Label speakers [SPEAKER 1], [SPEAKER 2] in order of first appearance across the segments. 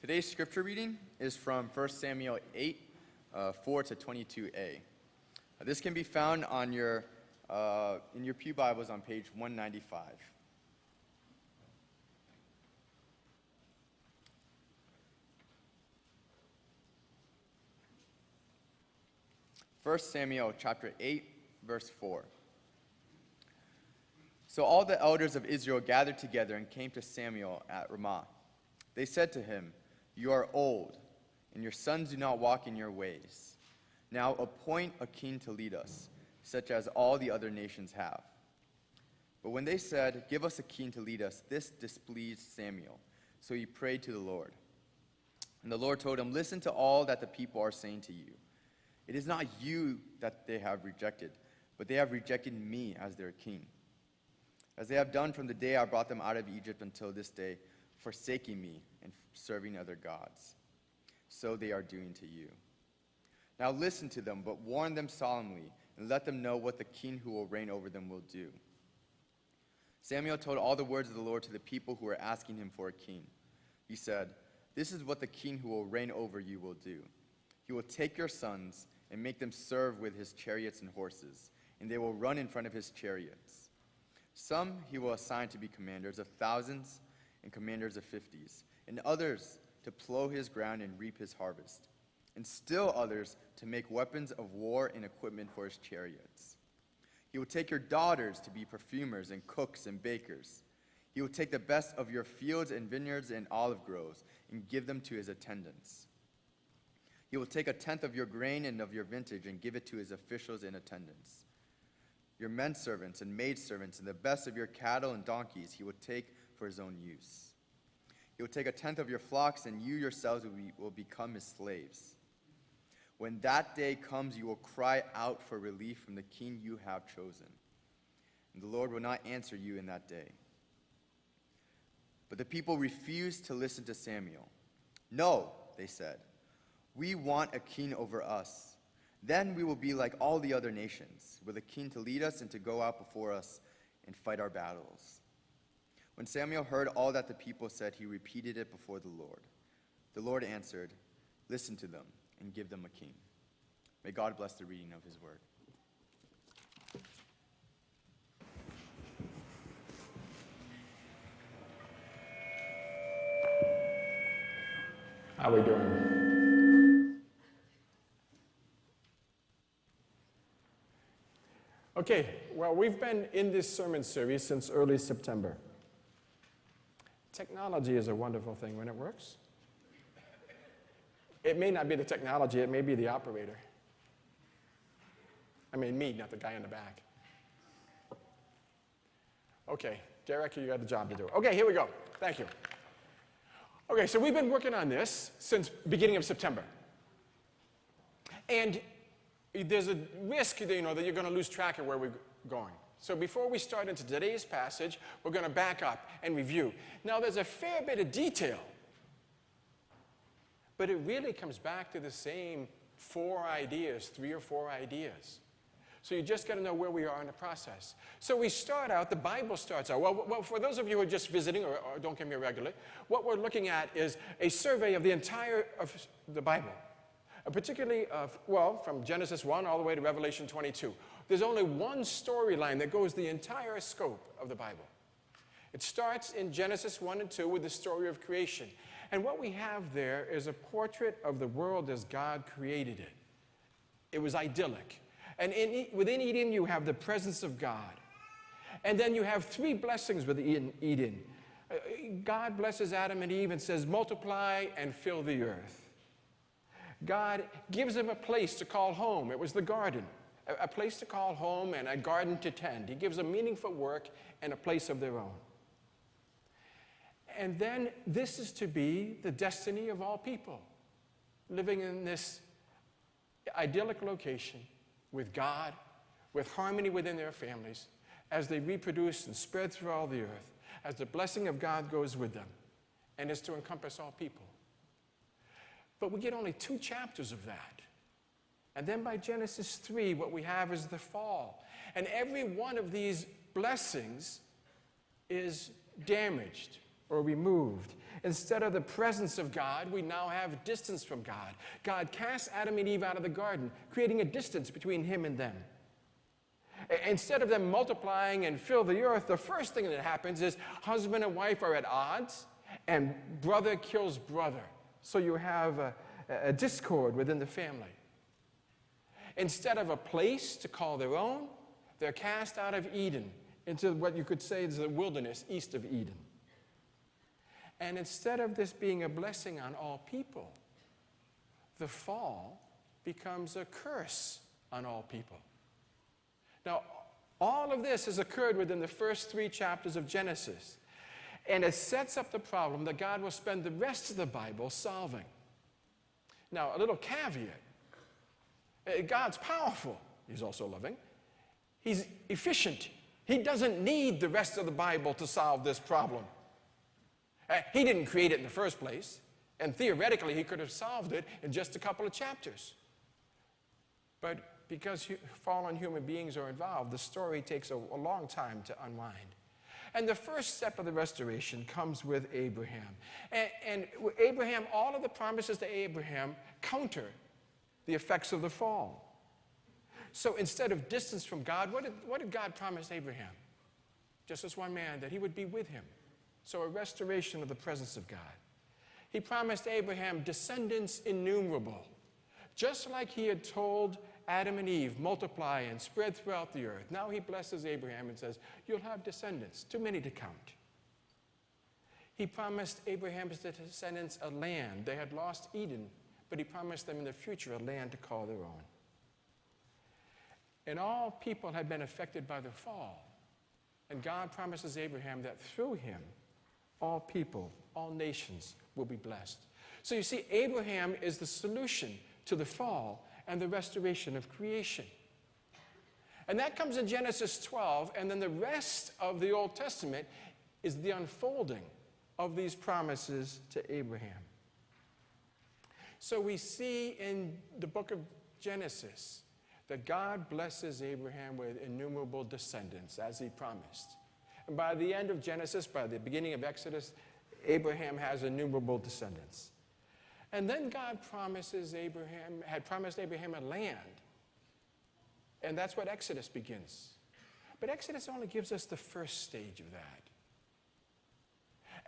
[SPEAKER 1] Today's scripture reading is from 1 Samuel 8, 4 to 22a. This can be found on in your pew Bibles on page 195. 1 Samuel chapter 8, verse 4. So all the elders of Israel gathered together and came to Samuel at Ramah. They said to him, "You are old, and your sons do not walk in your ways. Now appoint a king to lead us, such as all the other nations have." But when they said, "Give us a king to lead us," this displeased Samuel. So he prayed to the Lord. And the Lord told him, "Listen to all that the people are saying to you. It is not you that they have rejected, but they have rejected me as their king, as they have done from the day I brought them out of Egypt until this day, forsaking me and serving other gods. So they are doing to you. Now listen to them, but warn them solemnly, and let them know what the king who will reign over them will do." Samuel told all the words of the Lord to the people who were asking him for a king. He said, "This is what the king who will reign over you will do. He will take your sons and make them serve with his chariots and horses, and they will run in front of his chariots. Some he will assign to be commanders of thousands and commanders of 50s, and others to plow his ground and reap his harvest, and still others to make weapons of war and equipment for his chariots. He will take your daughters to be perfumers and cooks and bakers. He will take the best of your fields and vineyards and olive groves and give them to his attendants. He will take 1/10 of your grain and of your vintage and give it to his officials and attendants. Your men servants and maidservants and the best of your cattle and donkeys he will take for his own use. He will take 1/10 of your flocks, and you yourselves will become his slaves. When that day comes, you will cry out for relief from the king you have chosen, and the Lord will not answer you in that day." But the people refused to listen to Samuel. "No," they said, "we want a king over us. Then we will be like all the other nations, with a king to lead us and to go out before us and fight our battles." When Samuel heard all that the people said, he repeated it before the Lord. The Lord answered, "Listen to them and give them a king." May God bless the reading of his word.
[SPEAKER 2] How are we doing? Okay, well, we've been in this sermon series since early September. Technology is a wonderful thing when it works. It may not be the technology, it may be the operator. I mean me, not the guy in the back. Okay, Derek, you got a job to do. Okay, here we go. Thank you. Okay, so we've been working on this since beginning of September. And there's a risk, that you're going to lose track of where we're going. So before we start into today's passage, we're going to back up and review. Now, there's a fair bit of detail, but it really comes back to the same 3 or 4 ideas. So you just got to know where we are in the process. So we start out, the Bible starts out, well, for those of you who are just visiting or don't come here regularly, what we're looking at is a survey of the entire of the Bible, particularly from Genesis 1 all the way to Revelation 22. There's only one storyline that goes the entire scope of the Bible. It starts in Genesis 1 and 2 with the story of creation. And what we have there is a portrait of the world as God created it. It was idyllic. And within Eden, you have the presence of God. And then you have 3 blessings within Eden. God blesses Adam and Eve and says, "Multiply and fill the earth." God gives them a place to call home. It was the garden, a place to call home and a garden to tend. He gives them meaningful work and a place of their own. And then this is to be the destiny of all people, living in this idyllic location with God, with harmony within their families, as they reproduce and spread through all the earth, as the blessing of God goes with them, and is to encompass all people. But we get only 2 chapters of that. And then by Genesis 3, what we have is the fall. And every one of these blessings is damaged or removed. Instead of the presence of God, we now have distance from God. God cast Adam and Eve out of the garden, creating a distance between him and them. Instead of them multiplying and fill the earth, the first thing that happens is husband and wife are at odds, and brother kills brother. So you have a discord within the family. Instead of a place to call their own, they're cast out of Eden into what you could say is the wilderness east of Eden. And instead of this being a blessing on all people, the fall becomes a curse on all people. Now, all of this has occurred within the first 3 chapters of Genesis. And it sets up the problem that God will spend the rest of the Bible solving. Now, a little caveat. God's powerful. He's also loving. He's efficient. He doesn't need the rest of the Bible to solve this problem. He didn't create it in the first place. And theoretically, he could have solved it in just a couple of chapters. But because fallen human beings are involved, the story takes a long time to unwind. And the first step of the restoration comes with Abraham. And with Abraham, all of the promises to Abraham counter the effects of the fall. So instead of distance from God, what did God promise Abraham? Just as one man, that he would be with him. So a restoration of the presence of God. He promised Abraham descendants innumerable. Just like he had told Adam and Eve, multiply and spread throughout the earth. Now he blesses Abraham and says, you'll have descendants, too many to count. He promised Abraham's descendants a land. They had lost Eden, but he promised them in the future a land to call their own. And all people had been affected by the fall. And God promises Abraham that through him, all people, all nations will be blessed. So you see, Abraham is the solution to the fall and the restoration of creation. And that comes in Genesis 12, and then the rest of the Old Testament is the unfolding of these promises to Abraham. So we see in the book of Genesis that God blesses Abraham with innumerable descendants, as he promised. And by the end of Genesis, by the beginning of Exodus, Abraham has innumerable descendants. And then God had promised Abraham a land. And that's what Exodus begins. But Exodus only gives us the first stage of that.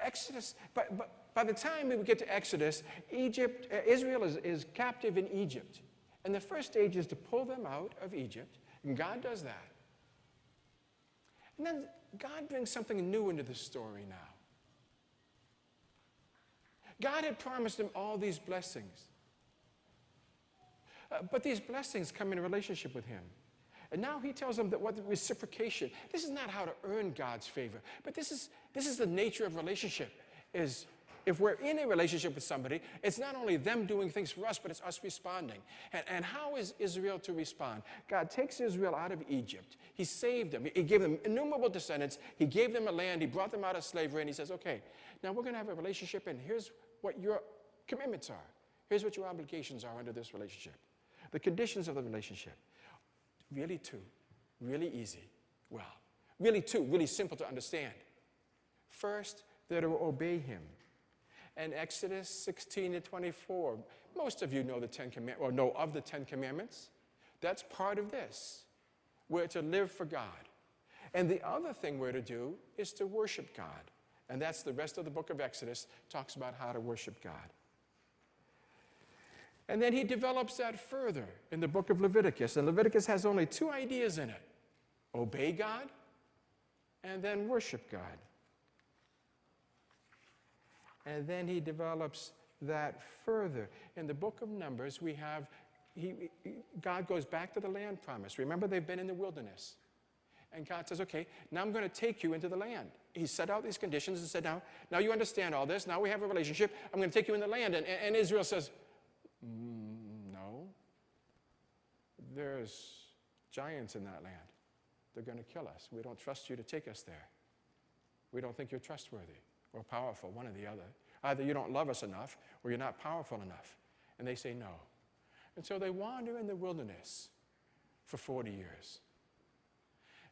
[SPEAKER 2] Exodus, by the time we get to Exodus, Israel is captive in Egypt. And the first stage is to pull them out of Egypt. And God does that. And then God brings something new into the story now. God had promised him all these blessings. But these blessings come in a relationship with him. And now he tells them that what the reciprocation, this is not how to earn God's favor, but this is the nature of relationship, is if we're in a relationship with somebody, it's not only them doing things for us, but it's us responding. And how is Israel to respond? God takes Israel out of Egypt. He saved them. He gave them innumerable descendants. He gave them a land. He brought them out of slavery. And he says, okay, now we're going to have a relationship, and here's what your commitments are. Here's what your obligations are under this relationship. The conditions of the relationship. Really two, really easy. Well, really two, really simple to understand. First, they're to obey him. And Exodus 16 to 24, most of you know the 10 Commandments, or know of the 10 Commandments. That's part of this. We're to live for God. And the other thing we're to do is to worship God. And that's the rest of the book of Exodus, talks about how to worship God. And then he develops that further in the book of Leviticus. And Leviticus has only 2 ideas in it. Obey God, and then worship God. And then he develops that further. In the book of Numbers, we have, God goes back to the land promise. Remember, they've been in the wilderness. And God says, okay, now I'm going to take you into the land. He set out these conditions and said, now you understand all this. Now we have a relationship. I'm going to take you in the land. And Israel says, no. There's giants in that land. They're going to kill us. We don't trust you to take us there. We don't think you're trustworthy or powerful, one or the other. Either you don't love us enough or you're not powerful enough. And they say no. And so they wander in the wilderness for 40 years.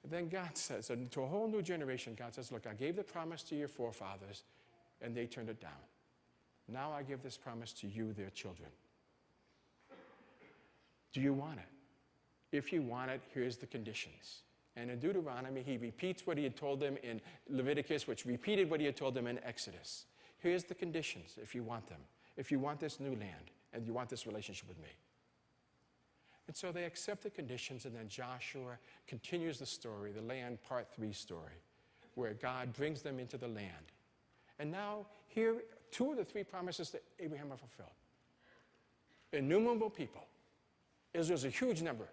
[SPEAKER 2] And then God says, and to a whole new generation, God says, look, I gave the promise to your forefathers, and they turned it down. Now I give this promise to you, their children. Do you want it? If you want it, here's the conditions. And in Deuteronomy, he repeats what he had told them in Leviticus, which repeated what he had told them in Exodus. Here's the conditions if you want them, if you want this new land and you want this relationship with me. And so they accept the conditions, and then Joshua continues the story, the land part 3 story, where God brings them into the land. And now, here, 2 of the 3 promises that Abraham are fulfilled. Innumerable people. Israel's a huge number,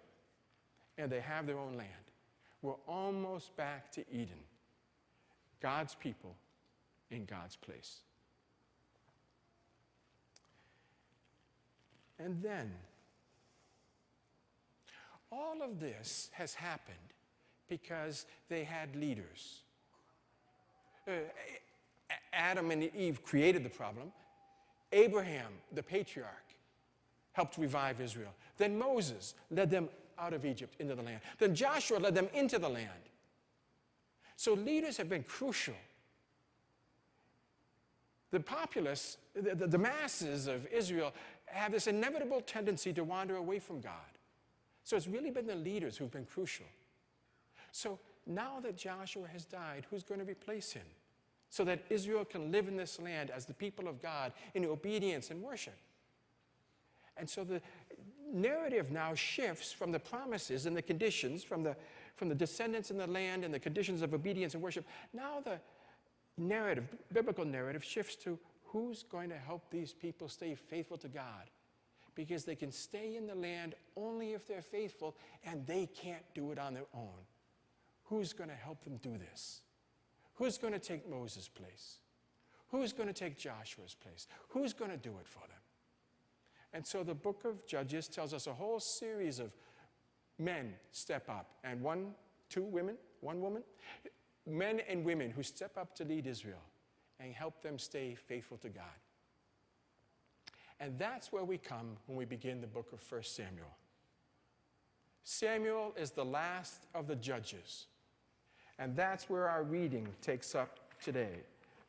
[SPEAKER 2] and they have their own land. We're almost back to Eden. God's people in God's place. And then, all of this has happened because they had leaders. Adam and Eve created the problem. Abraham, the patriarch, helped revive Israel. Then Moses led them out of Egypt into the land. Then Joshua led them into the land. So leaders have been crucial. The populace, the masses of Israel, have this inevitable tendency to wander away from God. So it's really been the leaders who've been crucial. So now that Joshua has died, who's going to replace him? So that Israel can live in this land as the people of God in obedience and worship. And so the narrative now shifts from the promises and the conditions, from the descendants in the land and the conditions of obedience and worship. Now the narrative, biblical narrative, shifts to who's going to help these people stay faithful to God. Because they can stay in the land only if they're faithful, and they can't do it on their own. Who's going to help them do this? Who's going to take Moses' place? Who's going to take Joshua's place? Who's going to do it for them? And so the book of Judges tells us a whole series of men step up, and one woman, men and women who step up to lead Israel and help them stay faithful to God. And that's where we come when we begin the book of 1 Samuel. Samuel is the last of the judges. And that's where our reading takes up today.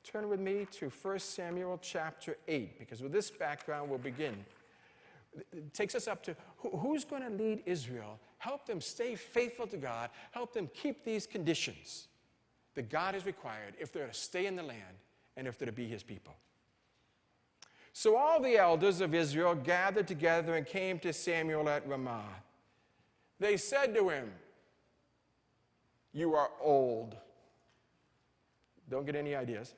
[SPEAKER 2] Turn with me to 1 Samuel chapter 8, because with this background we'll begin. It takes us up to who's going to lead Israel, help them stay faithful to God, help them keep these conditions that God has required if they're to stay in the land and if they're to be his people. So all the elders of Israel gathered together and came to Samuel at Ramah. They said to him, "You are old." Don't get any ideas.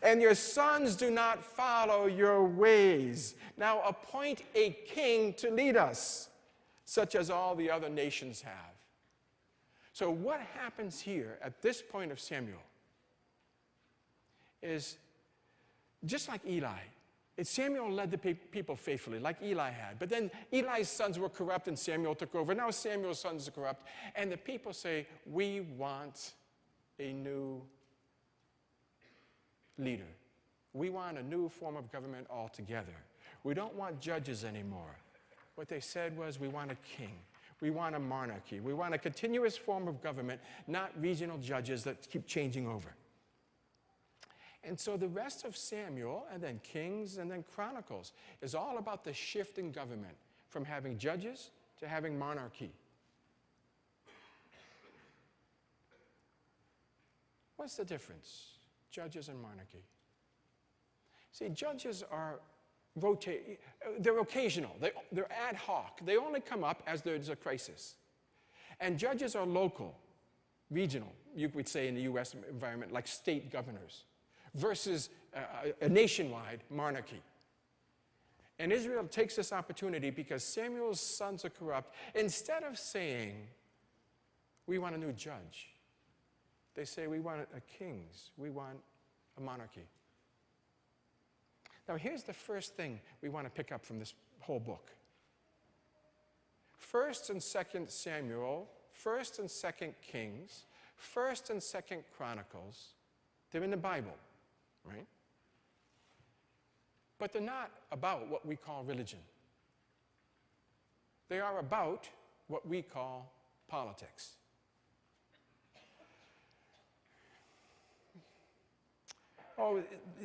[SPEAKER 2] "And your sons do not follow your ways. Now appoint a king to lead us, such as all the other nations have." So what happens here at this point of Samuel is just like Eli. Samuel led the people faithfully, like Eli had. But then Eli's sons were corrupt and Samuel took over. Now Samuel's sons are corrupt. And the people say, "We want a new leader. We want a new form of government altogether. We don't want judges anymore." What they said was, "We want a king. We want a monarchy. We want a continuous form of government, not regional judges that keep changing over." And so the rest of Samuel, and then Kings, and then Chronicles, is all about the shift in government from having judges to having monarchy. What's the difference? Judges and monarchy. See, judges are they're occasional. They're ad hoc. They only come up as there's a crisis. And judges are local, regional, you would say in the U.S. environment, like state governors, versus a nationwide monarchy. And Israel takes this opportunity because Samuel's sons are corrupt. Instead of saying, "We want a new judge," they say, "We want a kings. We want a monarchy." Now here's the first thing we want to pick up from this whole book. 1st and 2nd Samuel, 1st and 2nd Kings, 1st and 2nd Chronicles, they're in the Bible. Right? But they're not about what we call religion. They are about what we call politics.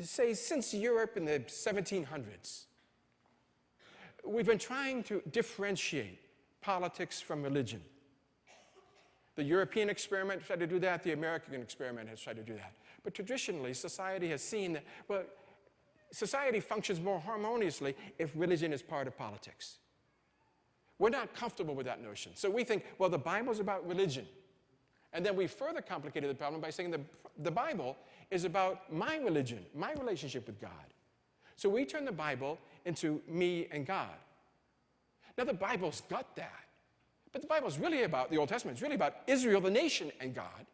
[SPEAKER 2] say since Europe in the 1700s, we've been trying to differentiate politics from religion. The European experiment tried to do that. The American experiment has tried to do that. But traditionally, society has seen that, well, society functions more harmoniously if religion is part of politics. We're not comfortable with that notion. So we think, well, the Bible's about religion. And then we further complicated the problem by saying the Bible is about my religion, my relationship with God. So we turn the Bible into me and God. Now, the Bible's got that. But the Bible's really about, the Old Testament is really about Israel, the nation, and God.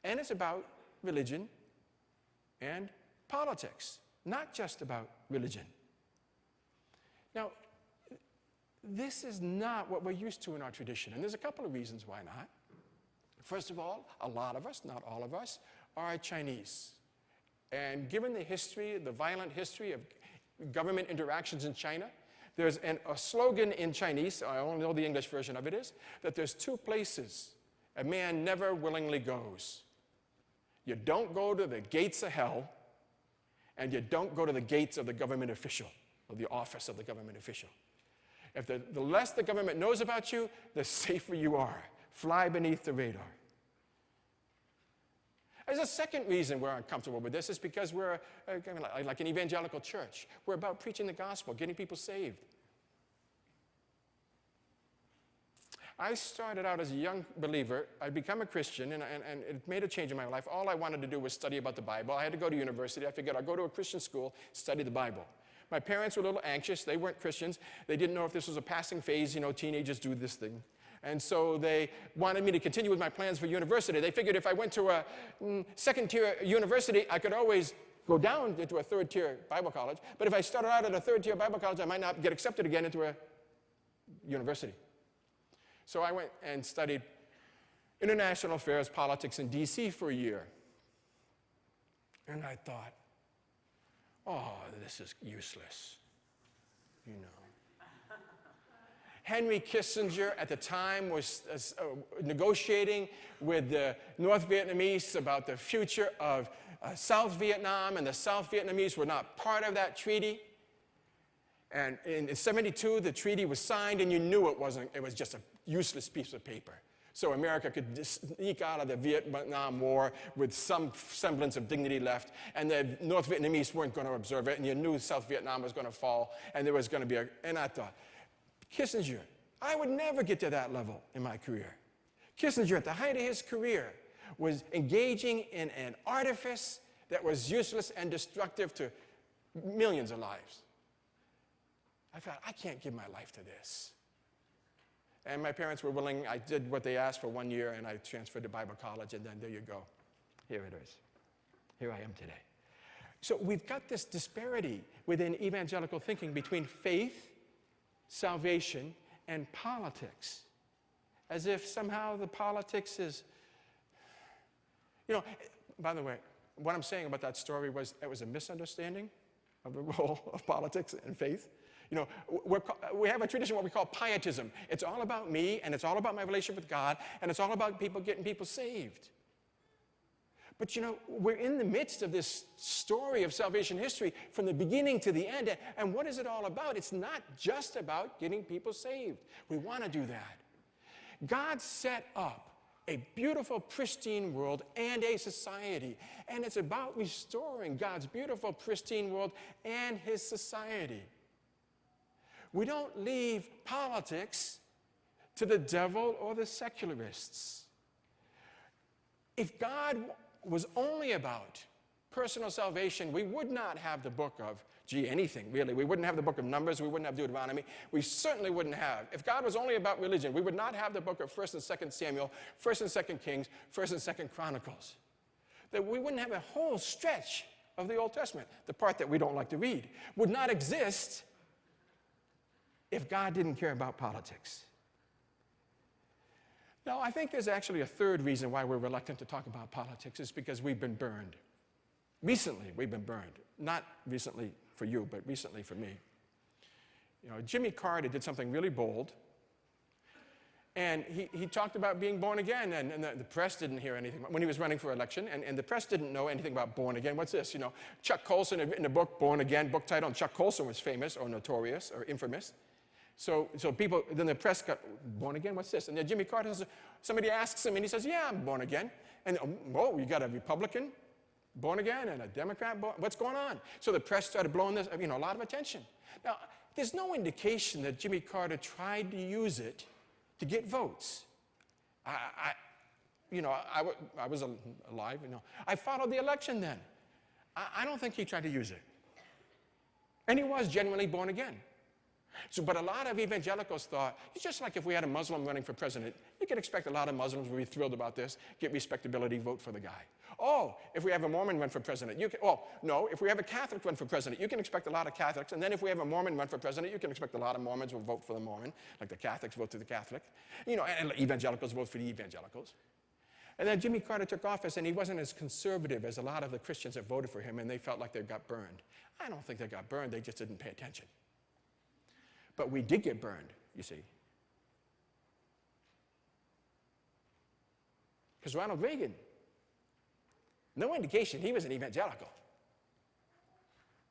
[SPEAKER 2] And it's about religion and politics, not just about religion. Now, this is not what we're used to in our tradition, and there's a couple of reasons why not. First of all, a lot of us, not all of us, are Chinese. And given the history, the violent history of government interactions in China, there's a slogan in Chinese, I only know the English version of it is, that there's two places a man never willingly goes. You don't go to the gates of hell, and you don't go to the gates of the government official, or the office of the government official. If the less the government knows about you, the safer you are. Fly beneath the radar. There's a second reason we're uncomfortable with this is because we're like an evangelical church. We're about preaching the gospel, getting people saved. I started out as a young believer. I'd become a Christian, and it made a change in my life. All I wanted to do was study about the Bible. I had to go to university. I figured I'd go to a Christian school, study the Bible. My parents were a little anxious. They weren't Christians. They didn't know if this was a passing phase. You know, teenagers do this thing. And so they wanted me to continue with my plans for university. They figured if I went to a second-tier university, I could always go down into a third-tier Bible college. But if I started out at a third-tier Bible college, I might not get accepted again into a university. So I went and studied international affairs, politics in D.C. for a year. And I thought, oh, this is useless, you know. Henry Kissinger at the time was negotiating with the North Vietnamese about the future of South Vietnam, and the South Vietnamese were not part of that treaty. And in 1972, the treaty was signed, and you knew it was just a useless piece of paper. So America could sneak out of the Vietnam War with some semblance of dignity left, and the North Vietnamese weren't going to observe it, and you knew South Vietnam was going to fall, and there was going to be and I thought, Kissinger, I would never get to that level in my career. Kissinger, at the height of his career, was engaging in an artifice that was useless and destructive to millions of lives. I thought, I can't give my life to this. And my parents were willing. I did what they asked for 1 year, and I transferred to Bible college, and then there you go. Here it is. Here I am today. So we've got this disparity within evangelical thinking between faith, salvation, and politics, as if somehow the politics is, you know, by the way, what I'm saying about that story was it was a misunderstanding of the role of politics and faith. You know, we have a tradition, what we call pietism. It's all about me, and it's all about my relationship with God, and it's all about getting people saved. But you know, we're in the midst of this story of salvation history from the beginning to the end. And what is it all about? It's not just about getting people saved. We want to do that. God set up a beautiful, pristine world and a society. And it's about restoring God's beautiful, pristine world and his society. We don't leave politics to the devil or the secularists. If God was only about personal salvation, we would not have the book of, anything really. We wouldn't have the book of Numbers. We wouldn't have Deuteronomy. We certainly wouldn't have. If God was only about religion, we would not have the book of 1st and 2nd Samuel, 1st and 2nd Kings, 1st and 2nd Chronicles. That we wouldn't have a whole stretch of the Old Testament. The part that we don't like to read would not exist if God didn't care about politics. Now, I think there's actually a third reason why we're reluctant to talk about politics is because we've been burned. Recently, we've been burned. Not recently for you, but recently for me. You know, Jimmy Carter did something really bold, And he talked about being born again, and the press didn't hear anything when he was running for election, and the press didn't know anything about born again. What's this? You know, Chuck Colson had written a book, Born Again, book title, and Chuck Colson was famous or notorious or infamous. So people, then the press got, born again, what's this? And then Jimmy Carter, somebody asks him, and he says, yeah, I'm born again. And, oh, you got a Republican born again and a Democrat what's going on? So the press started blowing this, a lot of attention. Now, there's no indication that Jimmy Carter tried to use it to get votes. I was alive, I followed the election then. I don't think he tried to use it. And he was genuinely born again. So, but a lot of evangelicals thought, it's just like if we had a Muslim running for president, you can expect a lot of Muslims would be thrilled about this, get respectability, vote for the guy. Oh, if we have a Mormon run for president, no, if we have a Catholic run for president, you can expect a lot of Catholics, and then if we have a Mormon run for president, you can expect a lot of Mormons will vote for the Mormon, like the Catholics vote for the Catholic, and evangelicals vote for the evangelicals. And then Jimmy Carter took office, and he wasn't as conservative as a lot of the Christians that voted for him, and they felt like they got burned. I don't think they got burned, they just didn't pay attention. But we did get burned, you see. Because Ronald Reagan, no indication he was an evangelical.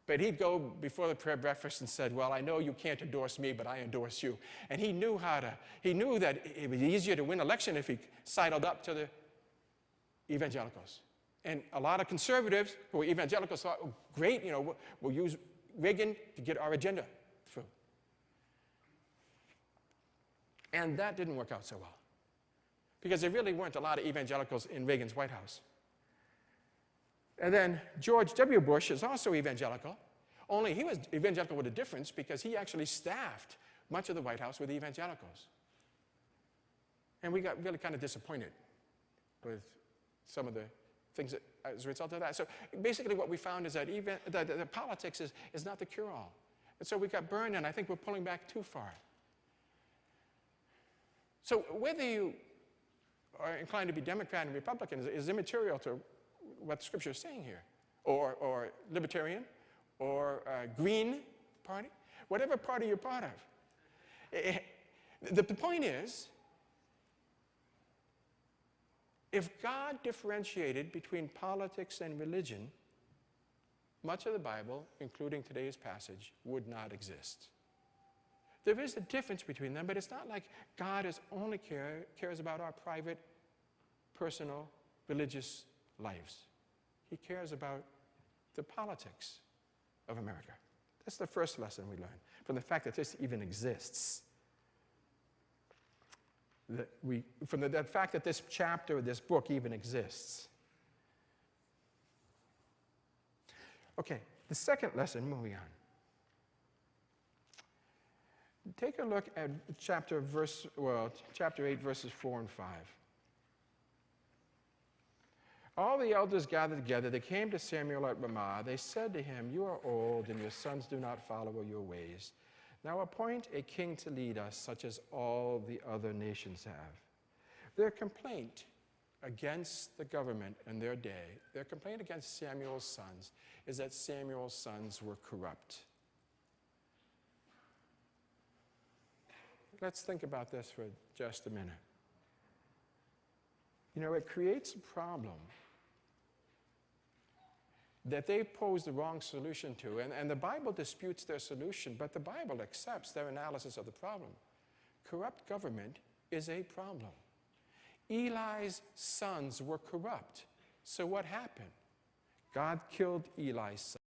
[SPEAKER 2] But he'd go before the prayer breakfast and said, well, I know you can't endorse me, but I endorse you. And he knew that it was easier to win election if he sidled up to the evangelicals. And a lot of conservatives who were evangelicals thought, oh, great, we'll use Reagan to get our agenda through. And that didn't work out so well, because there really weren't a lot of evangelicals in Reagan's White House. And then George W. Bush is also evangelical, only he was evangelical with a difference because he actually staffed much of the White House with evangelicals. And we got really kind of disappointed with some of the things that, as a result of that. So basically what we found is that the politics is not the cure-all. And so we got burned, and I think we're pulling back too far. So whether you are inclined to be Democrat and Republican is immaterial to what the Scripture is saying here, or Libertarian, or Green Party, whatever party you're part of. The point is, if God differentiated between politics and religion, much of the Bible, including today's passage, would not exist. There is a difference between them, but it's not like God only cares about our private, personal, religious lives. He cares about the politics of America. That's the first lesson we learn from the fact that this even exists. From the fact that this chapter, this book even exists. Okay, the second lesson, moving on. Take a look at chapter 8, verses 4 and 5. All the elders gathered together. They came to Samuel at Ramah. They said to him, you are old, and your sons do not follow your ways. Now appoint a king to lead us, such as all the other nations have. Their complaint against the government in their day, their complaint against Samuel's sons, is that Samuel's sons were corrupt. Let's think about this for just a minute. It creates a problem that they pose the wrong solution to, and the Bible disputes their solution, but the Bible accepts their analysis of the problem. Corrupt government is a problem. Eli's sons were corrupt. So what happened? God killed Eli's son.